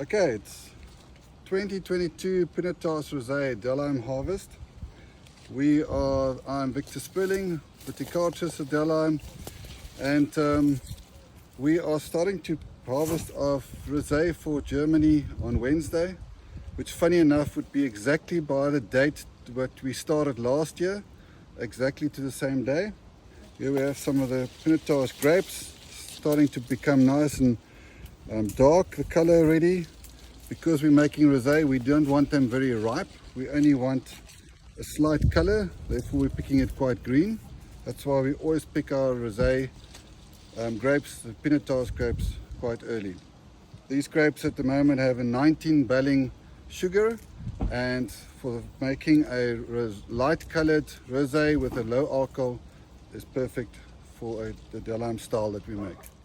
Okay, it's 2022 Pinotage Rosé DELHEIM harvest. I'm Victor Sperling, viticulturist at DELHEIM, and we are starting to harvest of rosé for Germany on Wednesday, which funny enough would be exactly by the date that we started last year, exactly to the same day. Here we have some of the Pinotage grapes starting to become nice and dark, the color already. Because we're making rosé, we don't want them very ripe. We only want a slight color, therefore we're picking it quite green. That's why we always pick our rosé grapes, the Pinotage grapes, quite early. These grapes at the moment have a 19 Sperling sugar, and for making a light colored rosé with a low alcohol is perfect for the DELHEIM style that we make.